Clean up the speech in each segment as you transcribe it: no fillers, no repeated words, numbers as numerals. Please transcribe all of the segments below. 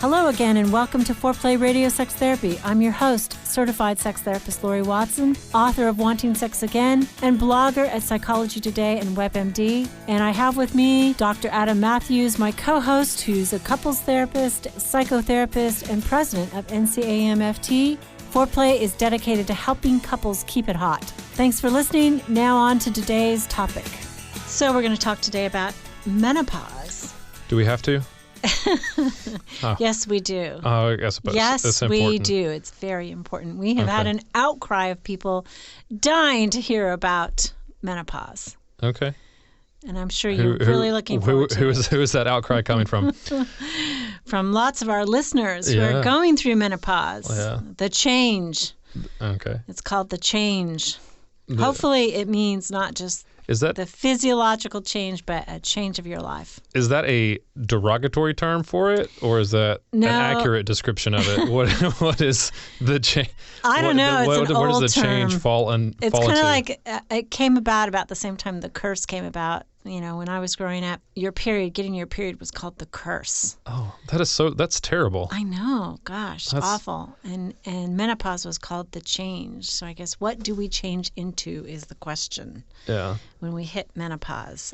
Hello again, and welcome to Foreplay Radio Sex Therapy. I'm your host, certified sex therapist Laurie Watson, author of Wanting Sex Again, and blogger at Psychology Today and WebMD. And I have with me Dr. Adam Mathews, my co-host, who's a couples therapist, psychotherapist, and president of NCAMFT. Foreplay is dedicated to helping couples keep it hot. Thanks for listening. Now on to today's topic. So we're going to talk today about menopause. Do we have to? Oh. Yes, we do. Oh, I suppose. Yes, we do. It's very important. We have had an outcry of people dying to hear about menopause. Okay. And I'm sure you're really looking forward to it. Who is that outcry coming from? From lots of our listeners who are going through menopause. Yeah. The change. Okay. It's called the change. Hopefully it means not just the physiological change, but a change of your life. Is that a derogatory term for it, or is that an accurate description of it? What is the change? I don't know. It's an where old does the term. change fall into? It's kind of like it came about the same time the curse came about. You know, when I was growing up, getting your period was called the curse. Oh, that's terrible. I know. Gosh, that's awful. And menopause was called the change. So I guess what do we change into is the question. Yeah. When we hit menopause,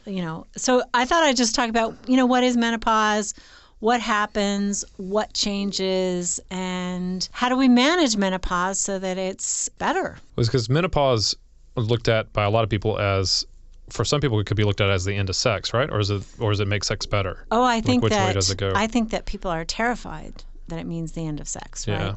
So I thought I'd just talk about, what is menopause, what happens, what changes, and how do we manage menopause so that it's better? Because menopause was looked at by a lot of people as, for some people, it could be looked at as the end of sex, right? Or does it make sex better? Oh, I think which way does it go? I think that people are terrified that it means the end of sex, right? Yeah.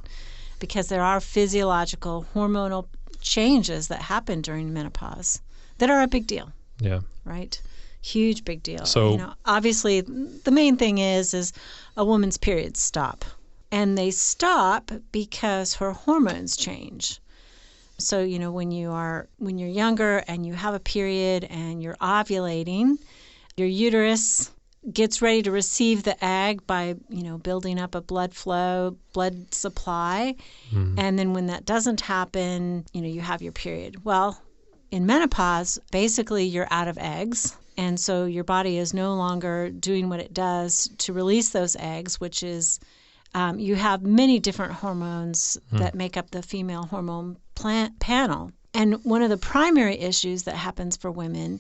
Because there are physiological, hormonal changes that happen during menopause that are a big deal. Yeah. Right? Huge big deal. So, obviously, the main thing is a woman's periods stop, and they stop because her hormones change. So, when you're younger and you have a period and you're ovulating, your uterus gets ready to receive the egg by, building up a blood supply. Mm-hmm. And then when that doesn't happen, you have your period. Well, in menopause, basically you're out of eggs. And so your body is no longer doing what it does to release those eggs, which is you have many different hormones that make up the female hormone panel. And one of the primary issues that happens for women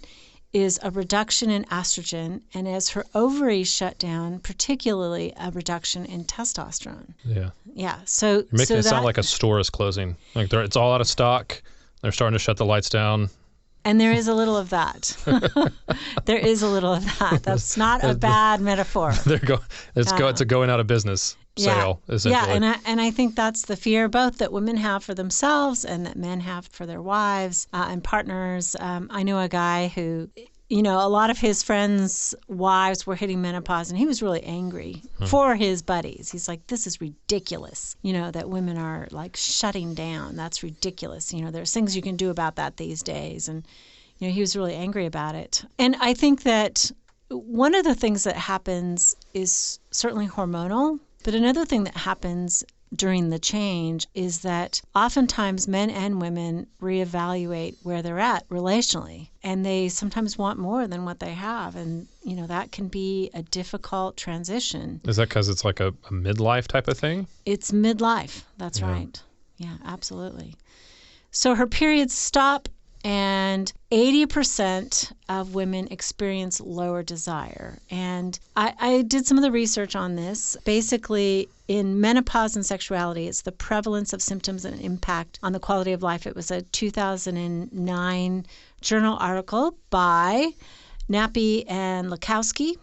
is a reduction in estrogen, and as her ovaries shut down, particularly a reduction in testosterone. Yeah. Yeah. So you're making it sound like a store is closing. Like it's all out of stock. They're starting to shut the lights down. And there is a little of that. There is a little of that. That's not a bad metaphor. It's a going out of business sale, essentially. Yeah, and I think that's the fear both that women have for themselves and that men have for their wives and partners. I know a guy who, a lot of his friends' wives were hitting menopause, and he was really angry for his buddies. He's like, this is ridiculous, that women are like shutting down. That's ridiculous. There's things you can do about that these days. And, he was really angry about it. And I think that one of the things that happens is certainly hormonal, but another thing that happens during the change is that oftentimes men and women reevaluate where they're at relationally, and they sometimes want more than what they have, and that can be a difficult transition. Is that because it's like a midlife type of thing? It's midlife. That's right. Yeah, absolutely. So her periods stop, and 80% of women experience lower desire. And I did some of the research on this. Basically, in menopause and sexuality, it's the prevalence of symptoms and impact on the quality of life. It was a 2009 journal article by Nappy and Lukowski.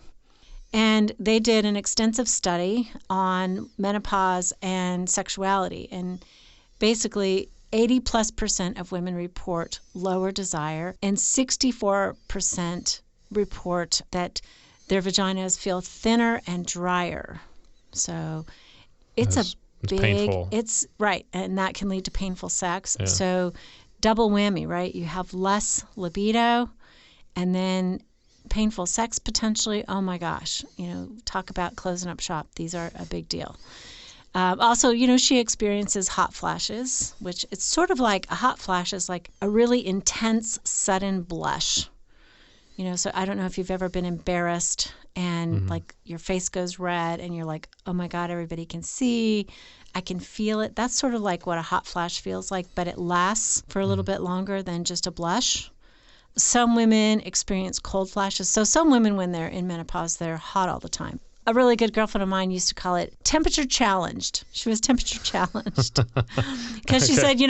And they did an extensive study on menopause and sexuality. And basically, 80+% of women report lower desire, and 64% report that their vaginas feel thinner and drier. So it's painful. It's right, and that can lead to painful sex. Yeah. So double whammy, right? You have less libido, and then painful sex potentially. Oh my gosh, talk about closing up shop. These are a big deal. Also, she experiences hot flashes, which it's sort of like a hot flash is like a really intense, sudden blush. So I don't know if you've ever been embarrassed and like your face goes red and you're like, oh my God, everybody can see. I can feel it. That's sort of like what a hot flash feels like, but it lasts for a little bit longer than just a blush. Some women experience cold flashes. So some women, when they're in menopause, they're hot all the time. A really good girlfriend of mine used to call it temperature challenged. She was temperature challenged because she said,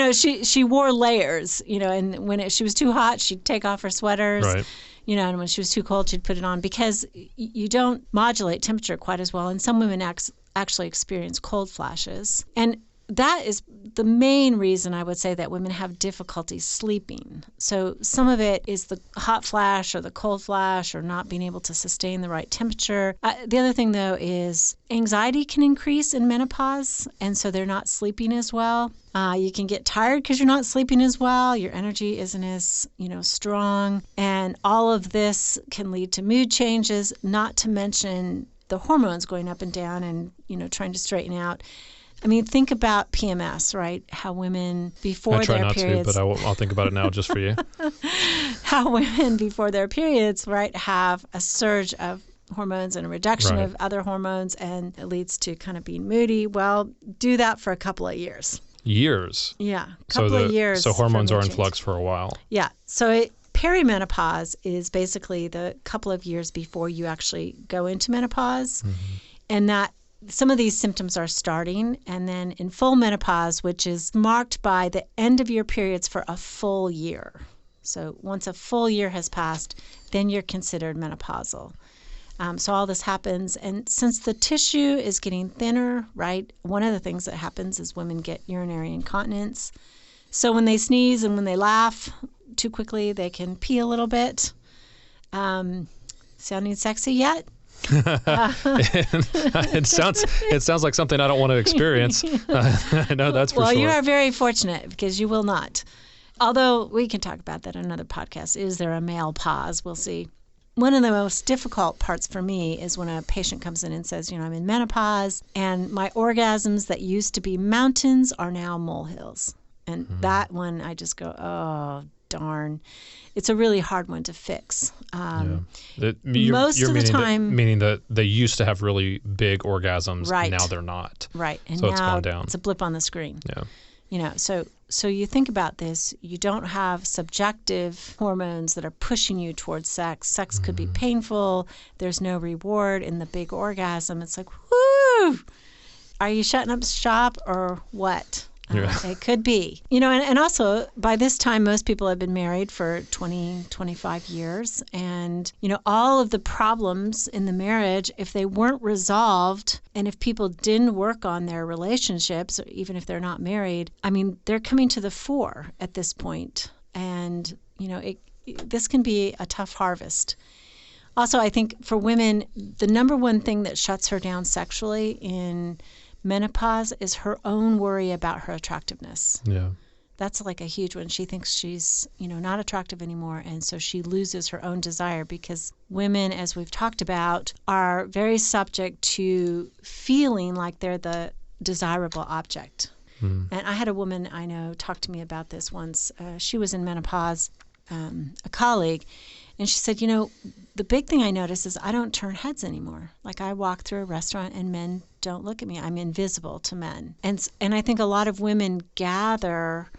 she wore layers, and when she was too hot, she'd take off her sweaters, Right. And when she was too cold, she'd put it on because you don't modulate temperature quite as well. And some women actually experience cold flashes. And that is the main reason I would say that women have difficulty sleeping. So some of it is the hot flash or the cold flash or not being able to sustain the right temperature. The other thing, though, is anxiety can increase in menopause, and so they're not sleeping as well. You can get tired because you're not sleeping as well. Your energy isn't as, strong. And all of this can lead to mood changes, not to mention the hormones going up and down and, trying to straighten out. I mean, think about PMS, right? How women before their periods... I try not to, but I'll think about it now just for you. How women before their periods, right, have a surge of hormones and a reduction of other hormones, and it leads to kind of being moody. Well, do that for a couple of years. Years? Yeah, a couple of years. So hormones are in flux for a while. Yeah. So perimenopause is basically the couple of years before you actually go into menopause, and that some of these symptoms are starting, and then in full menopause, which is marked by the end of your periods for a full year. So once a full year has passed, then you're considered menopausal. So all this happens, and since the tissue is getting thinner, right, one of the things that happens is women get urinary incontinence. So when they sneeze and when they laugh too quickly, they can pee a little bit. Sounding sexy yet? It sounds like something I don't want to experience. I know that's for sure. Well, you are very fortunate because you will not. Although we can talk about that in another podcast. Is there a male pause? We'll see. One of the most difficult parts for me is when a patient comes in and says, I'm in menopause and my orgasms that used to be mountains are now molehills. And that one I just go, oh, darn. It's a really hard one to fix. Most of the time, meaning that they used to have really big orgasms, right. Now they're not. Right, and so now it's gone down. It's a blip on the screen. Yeah, So you think about this. You don't have subjective hormones that are pushing you towards sex. Sex could be painful. There's no reward in the big orgasm. It's like, whoo! Are you shutting up shop or what? It could be. And also by this time, most people have been married for 20, 25 years. And, all of the problems in the marriage, if they weren't resolved and if people didn't work on their relationships, or even if they're not married, I mean, they're coming to the fore at this point. And, this can be a tough harvest. Also, I think for women, the number one thing that shuts her down sexually in menopause is her own worry about her attractiveness. Yeah. That's like a huge one. She thinks she's, not attractive anymore. And so she loses her own desire because women, as we've talked about, are very subject to feeling like they're the desirable object. And I had a woman I know talk to me about this once. She was in menopause, a colleague, and she said, the big thing I notice is I don't turn heads anymore. Like I walk through a restaurant and men don't look at me. I'm invisible to men. And I think a lot of women gather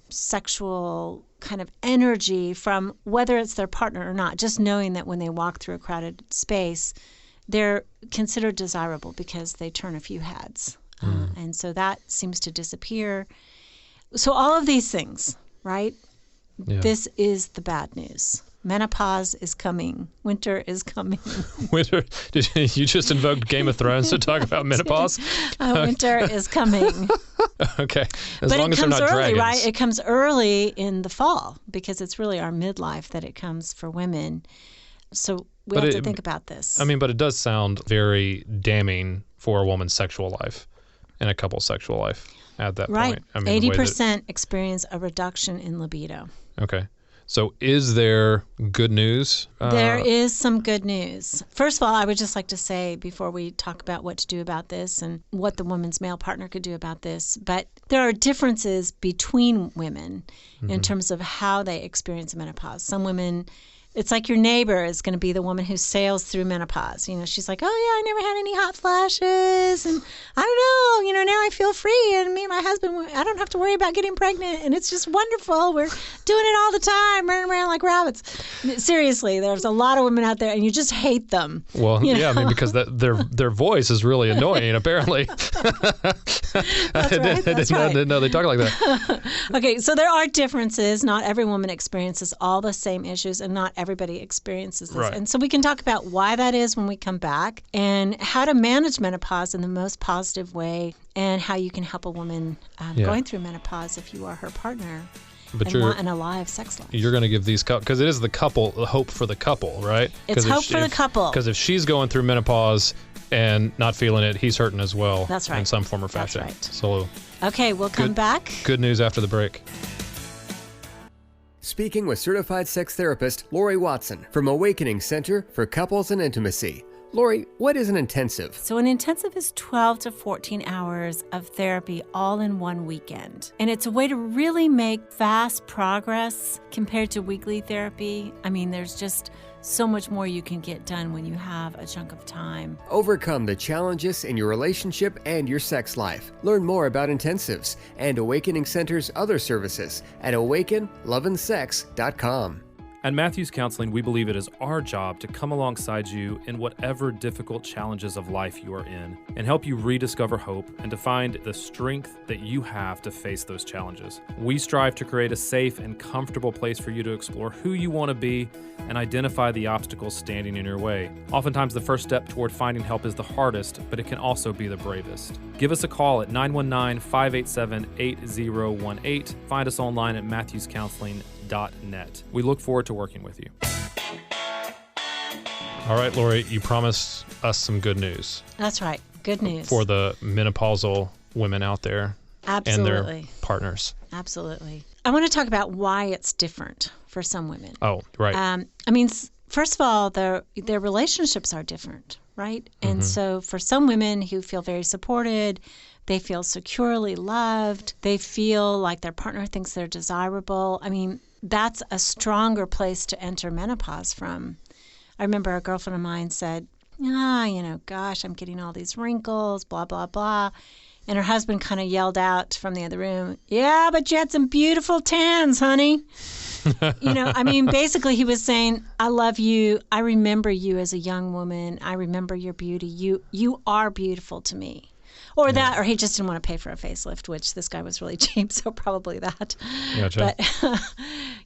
sexual kind of energy from whether it's their partner or not, just knowing that when they walk through a crowded space, they're considered desirable because they turn a few heads. And so that seems to disappear. So all of these things, right? Yeah. This is the bad news. Menopause is coming. Winter is coming. Winter? You just invoked Game of Thrones to talk about menopause? Winter is coming. Okay. As long as they're not dragons. Right? It comes early in the fall because it's really our midlife that it comes for women. So we have to think about this. I mean, but it does sound very damning for a woman's sexual life and a couple's sexual life at that point. I mean, 80% experience a reduction in libido. Okay. So is there good news? There is some good news. First of all, I would just like to say before we talk about what to do about this and what the woman's male partner could do about this, but there are differences between women in terms of how they experience menopause. Some women It's like your neighbor is going to be the woman who sails through menopause. She's like, oh, yeah, I never had any hot flashes. And I don't know, now I feel free. And me and my husband, I don't have to worry about getting pregnant. And it's just wonderful. We're doing it all the time, running around like rabbits. Seriously, there's a lot of women out there, and you just hate them. Well, yeah, I mean, because their voice is really annoying, apparently. That's right. I didn't know they talk like that. Okay, so there are differences. Not every woman experiences all the same issues, and not everybody experiences this. Right. And so we can talk about why that is when we come back, and how to manage menopause in the most positive way, and how you can help a woman going through menopause if you are her partner. But and want an alive sex life. You're going to give these couples, because it is the hope for the couple, right? It's hope for the couple. Because if she's going through menopause and not feeling it, he's hurting as well. That's right. In some form or fashion. That's right. So, okay, we'll come back. Good news after the break. Speaking with certified sex therapist Laurie Watson from Awakening Center for Couples and Intimacy. Laurie, what is an intensive? So an intensive is 12 to 14 hours of therapy all in one weekend. And it's a way to really make fast progress compared to weekly therapy. I mean, there's just so much more you can get done when you have a chunk of time. Overcome the challenges in your relationship and your sex life. Learn more about intensives and Awakening Center's other services at awakenloveandsex.com. At Mathews Counseling, we believe it is our job to come alongside you in whatever difficult challenges of life you are in and help you rediscover hope and to find the strength that you have to face those challenges. We strive to create a safe and comfortable place for you to explore who you want to be and identify the obstacles standing in your way. Oftentimes, the first step toward finding help is the hardest, but it can also be the bravest. Give us a call at 919-587-8018. Find us online at mathewscounseling.net. We look forward to working with you. All right, Laurie, you promised us some good news. That's right. Good news. For the menopausal women out there. Absolutely. And their partners. Absolutely. I want to talk about why it's different for some women. Oh, right. I mean, first of all, their relationships are different, right? And so for some women who feel very supported, they feel securely loved, they feel like their partner thinks they're desirable. I mean, that's a stronger place to enter menopause from. I remember a girlfriend of mine said, gosh, I'm getting all these wrinkles, blah, blah, blah. And her husband kind of yelled out from the other room, yeah, but you had some beautiful tans, honey. Basically he was saying, I love you. I remember you as a young woman. I remember your beauty. You are beautiful to me. Or that, or he just didn't want to pay for a facelift, which this guy was really cheap, so probably that. Gotcha. But,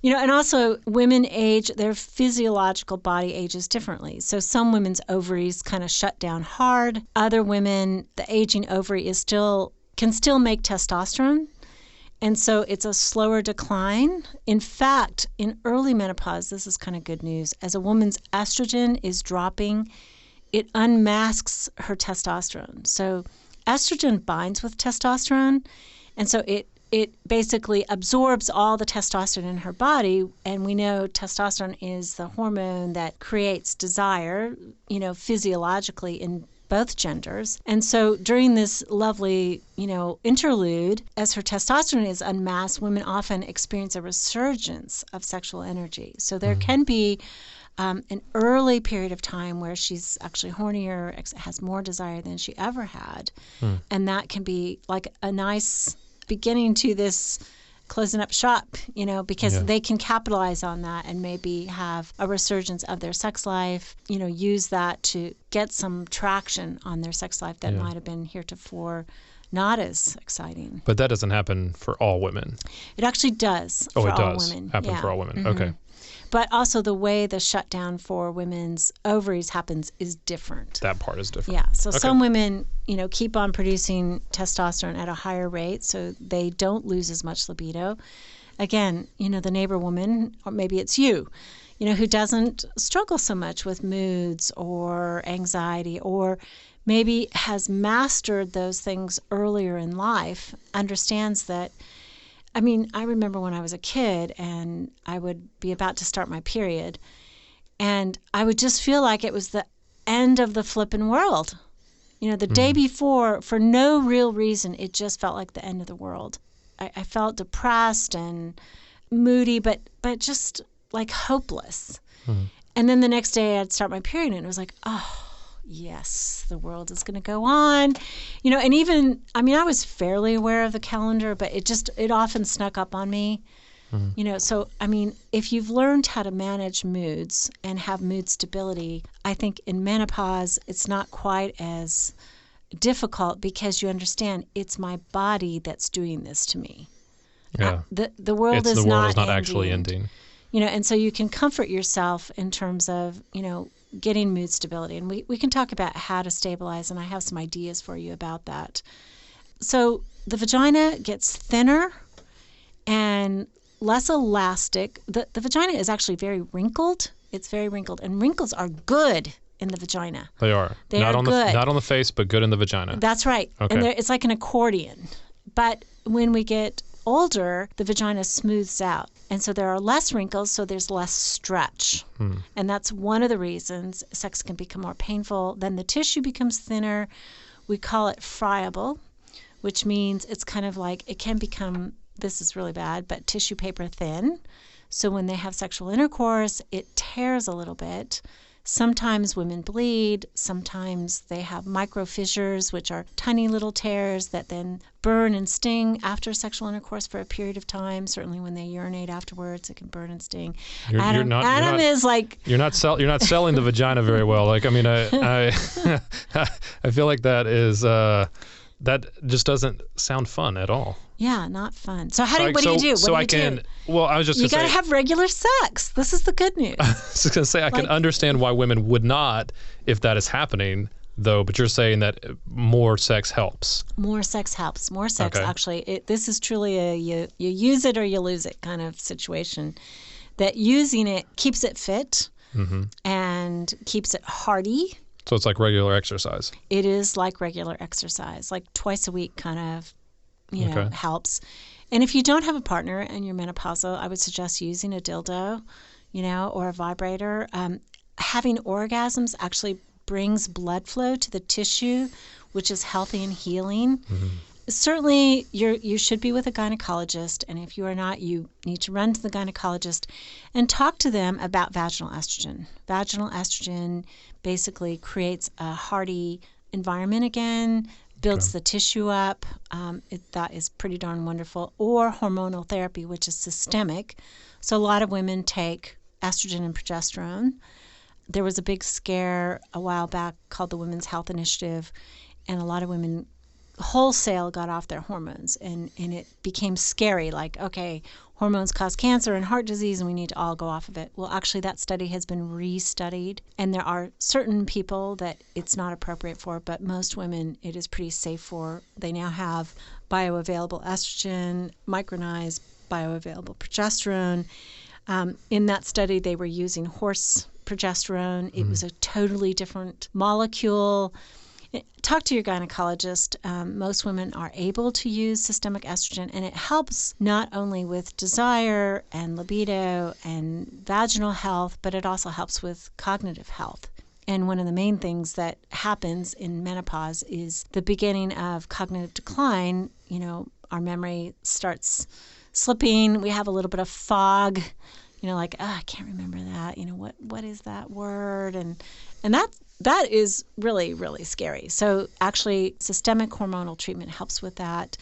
and also women age, their physiological body ages differently. So some women's ovaries kind of shut down hard. Other women, the aging ovary can still make testosterone. And so it's a slower decline. In fact, in early menopause, this is kind of good news, as a woman's estrogen is dropping, it unmasks her testosterone. So estrogen binds with testosterone, and so it basically absorbs all the testosterone in her body, and we know testosterone is the hormone that creates desire, physiologically in both genders. And so during this lovely, interlude, as her testosterone is unmasked, women often experience a resurgence of sexual energy. So there can be an early period of time where she's actually hornier, has more desire than she ever had. And that can be like a nice beginning to this closing up shop, because they can capitalize on that and maybe have a resurgence of their sex life, use that to get some traction on their sex life that might have been heretofore not as exciting. But that doesn't happen for all women. It actually does for all women. Happen for all women. Okay. But also the way the shutdown for women's ovaries happens is different. That part is different. Yeah. So some women, keep on producing testosterone at a higher rate, so they don't lose as much libido. Again, the neighbor woman, or maybe it's you, who doesn't struggle so much with moods or anxiety, or maybe has mastered those things earlier in life, understands that. I remember when I was a kid and I would be about to start my period, and I would just feel like it was the end of the flippin' world. The day before, for no real reason, it just felt like the end of the world. I felt depressed and moody, but just like hopeless. And then the next day I'd start my period and it was like, oh, yes, the world is going to go on. And even, I was fairly aware of the calendar, but it often snuck up on me. So, if you've learned how to manage moods and have mood stability, I think in menopause, it's not quite as difficult because you understand it's my body that's doing this to me. Yeah. The world is not actually ending. And so you can comfort yourself in terms of, getting mood stability. And we can talk about how to stabilize, and I have some ideas for you about that. So the vagina gets thinner and less elastic. The vagina is actually very wrinkled. It's very wrinkled, and wrinkles are good in the vagina. They are. Not on the face, but good in the vagina. That's right. Okay. And it's like an accordion. But when we get older, the vagina smooths out. And so there are less wrinkles, so there's less stretch. And that's one of the reasons sex can become more painful. Then the tissue becomes thinner. We call it friable, which means it's kind of like it can become, this is really bad, but tissue paper thin. So when they have sexual intercourse, it tears a little bit. Sometimes women bleed. Sometimes they have micro fissures, which are tiny little tears that then burn and sting after sexual intercourse for a period of time. Certainly when they urinate afterwards, it can burn and sting. Adam is like... You're not selling the vagina very well. I feel like that is... that just doesn't sound fun at all. Yeah, not fun. So what do you do? Well, I was just going to say... You got to have regular sex. This is the good news. I was going to say, I can understand why women would not if that is happening, though, but you're saying that more sex helps. More sex helps. More sex, okay. Actually. This is truly a you use it or you lose it kind of situation. That using it keeps it fit and keeps it hardy. So it's like regular exercise. It is like regular exercise, like twice a week kind of, helps. And if you don't have a partner and you're menopausal, I would suggest using a dildo, or a vibrator. Having orgasms actually brings blood flow to the tissue, which is healthy and healing. Certainly, you should be with a gynecologist, and if you are not, you need to run to the gynecologist and talk to them about vaginal estrogen. Vaginal estrogen basically creates a hardy environment again, builds the tissue up. That is pretty darn wonderful. Or hormonal therapy, which is systemic. So a lot of women take estrogen and progesterone. There was a big scare a while back called the Women's Health Initiative, and a lot of women wholesale got off their hormones, and it became scary, like, okay, hormones cause cancer and heart disease and we need to all go off of it. Well, actually that study has been restudied, and there are certain people that it's not appropriate for, but most women it is pretty safe for. They now have bioavailable estrogen, micronized bioavailable progesterone. In that study they were using horse progesterone. It was a totally different molecule. Talk to your gynecologist. Most women are able to use systemic estrogen, and it helps not only with desire and libido and vaginal health, but it also helps with cognitive health. And one of the main things that happens in menopause is the beginning of cognitive decline. Our memory starts slipping. We have a little bit of fog. Like, I can't remember that. What is that word? And that is really, really scary. So actually, systemic hormonal treatment helps with that.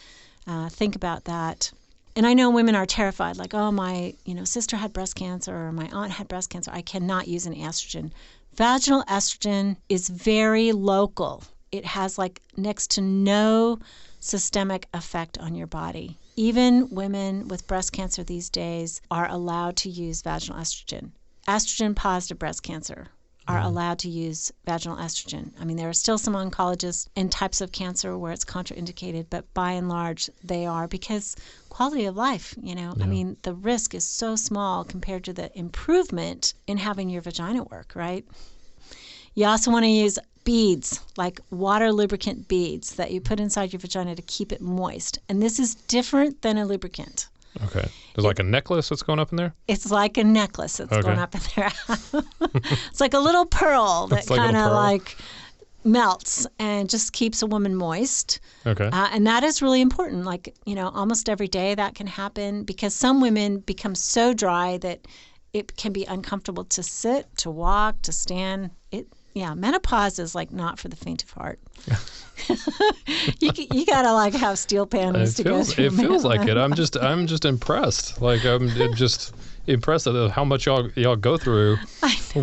Think about that. And I know women are terrified, like, oh, my sister had breast cancer or my aunt had breast cancer. I cannot use an estrogen. Vaginal estrogen is very local. It has like next to no systemic effect on your body. Even women with breast cancer these days are allowed to use vaginal estrogen. Estrogen-positive breast cancer are allowed to use vaginal estrogen. There are still some oncologists and types of cancer where it's contraindicated, but by and large they are, because quality of life, the risk is so small compared to the improvement in having your vagina work, right? You also want to use beads, like water lubricant beads that you put inside your vagina to keep it moist. And this is different than a lubricant. Okay. There's like a necklace that's going up in there? It's like a necklace that's going up in there. It's like a little pearl that kind of like melts and just keeps a woman moist. Okay. And that is really important. Like, almost every day that can happen, because some women become so dry that it can be uncomfortable to sit, to walk, to stand. Menopause is like not for the faint of heart. you gotta like have steel panties to go through. It feels like it. I'm just impressed. Like I'm just impressed at how much y'all go through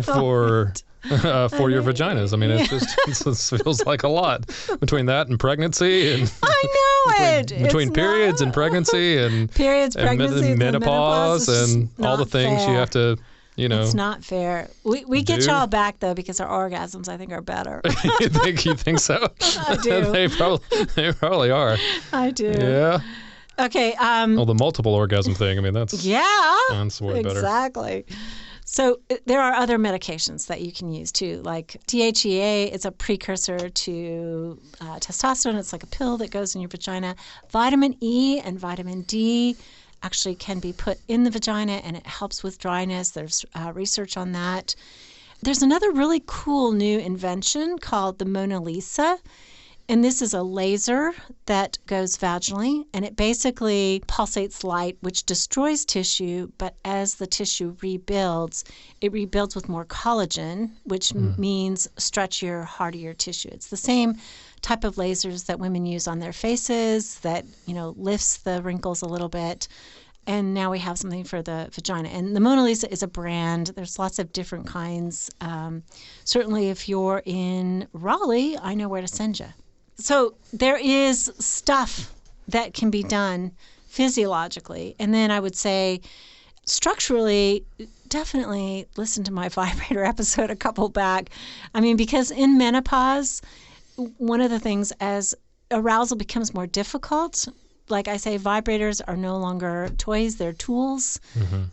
for your vaginas. I mean, it feels like a lot between that and pregnancy and between periods and pregnancy and periods, pregnancy, and menopause and all the things you have to. It's not fair. We get y'all back though because our orgasms I think are better. You think so? I do. They probably are. I do. Yeah. Okay. The multiple orgasm thing. I mean, that's way better. Exactly. So there are other medications that you can use too, like DHEA. It's a precursor to testosterone. It's like a pill that goes in your vagina. Vitamin E and vitamin D actually can be put in the vagina, and it helps with dryness. There's research on that. There's another really cool new invention called the Mona Lisa, and this is a laser that goes vaginally, and it basically pulsates light, which destroys tissue, but as the tissue rebuilds, it rebuilds with more collagen, which means stretchier, hardier tissue. It's the same type of lasers that women use on their faces that, lifts the wrinkles a little bit. And now we have something for the vagina. And the Mona Lisa is a brand. There's lots of different kinds. Certainly if you're in Raleigh, I know where to send you. So there is stuff that can be done physiologically. And then I would say structurally, definitely listen to my vibrator episode a couple back. I mean, because in menopause, one of the things as arousal becomes more difficult, like I say, vibrators are no longer toys, they're tools,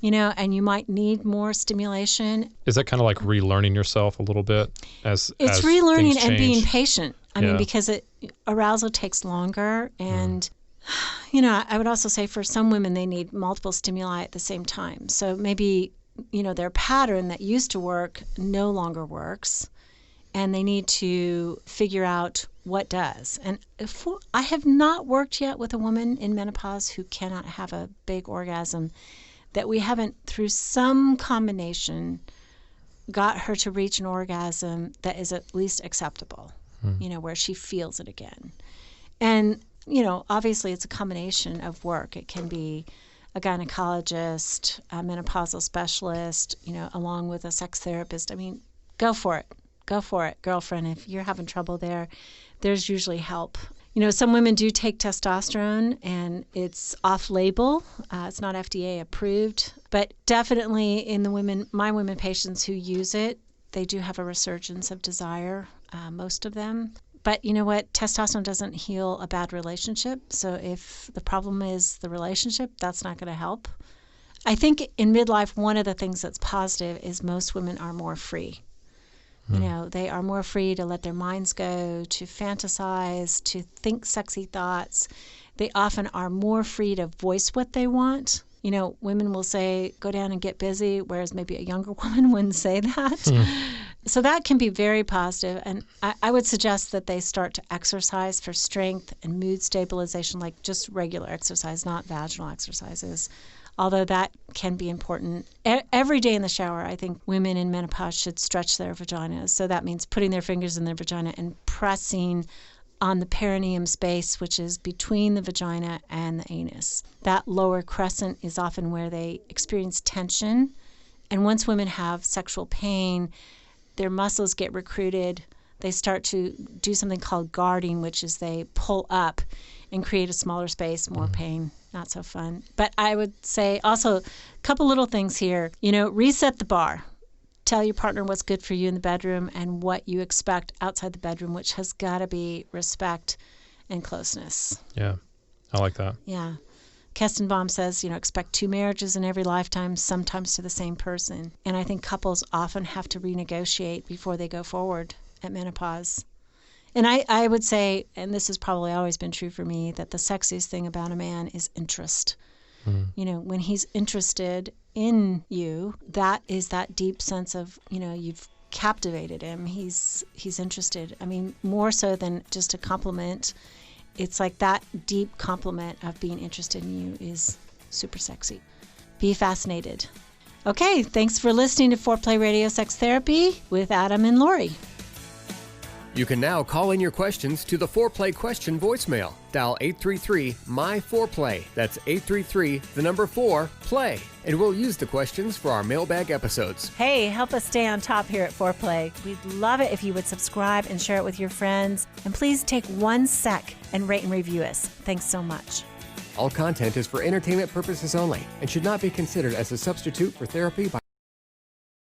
and you might need more stimulation. Is that kind of like relearning yourself a little bit? It's relearning and being patient. I mean, because arousal takes longer. And, I would also say for some women, they need multiple stimuli at the same time. So maybe, their pattern that used to work no longer works. And they need to figure out what does. And I have not worked yet with a woman in menopause who cannot have a big orgasm that we haven't, through some combination, got her to reach an orgasm that is at least acceptable, where she feels it again. And, obviously it's a combination of work. It can be a gynecologist, a menopausal specialist, along with a sex therapist. I mean, go for it. Go for it, girlfriend. If you're having trouble there's usually help. Some women do take testosterone, and it's off-label. It's not FDA approved. But definitely in my women patients who use it, they do have a resurgence of desire, most of them. But you know what? Testosterone doesn't heal a bad relationship. So if the problem is the relationship, that's not going to help. I think in midlife, one of the things that's positive is most women are more free. They are more free to let their minds go, to fantasize, to think sexy thoughts. They often are more free to voice what they want. Women will say, go down and get busy, whereas maybe a younger woman wouldn't say that. So that can be very positive. And I would suggest that they start to exercise for strength and mood stabilization, like just regular exercise, not vaginal exercises. Although that can be important. Every day in the shower, I think women in menopause should stretch their vaginas. So that means putting their fingers in their vagina and pressing on the perineum space, which is between the vagina and the anus. That lower crescent is often where they experience tension. And once women have sexual pain, their muscles get recruited. They start to do something called guarding, which is they pull up and create a smaller space, more pain. Not so fun. But I would say also a couple little things here. Reset the bar. Tell your partner what's good for you in the bedroom and what you expect outside the bedroom, which has got to be respect and closeness. Yeah, I like that. Yeah. Kestenbaum says, expect 2 marriages in every lifetime, sometimes to the same person. And I think couples often have to renegotiate before they go forward at menopause. And I would say, and this has probably always been true for me, that the sexiest thing about a man is interest. When he's interested in you, that is that deep sense of, you've captivated him. He's interested. I mean, more so than just a compliment. It's like that deep compliment of being interested in you is super sexy. Be fascinated. Okay, thanks for listening to Foreplay Radio Sex Therapy with Adam and Laurie. You can now call in your questions to the Foreplay question voicemail. Dial 833-MY-4PLAY. That's 833-4-PLAY. And we'll use the questions for our mailbag episodes. Hey, help us stay on top here at Foreplay. We'd love it if you would subscribe and share it with your friends. And please take 1 sec and rate and review us. Thanks so much. All content is for entertainment purposes only and should not be considered as a substitute for therapy by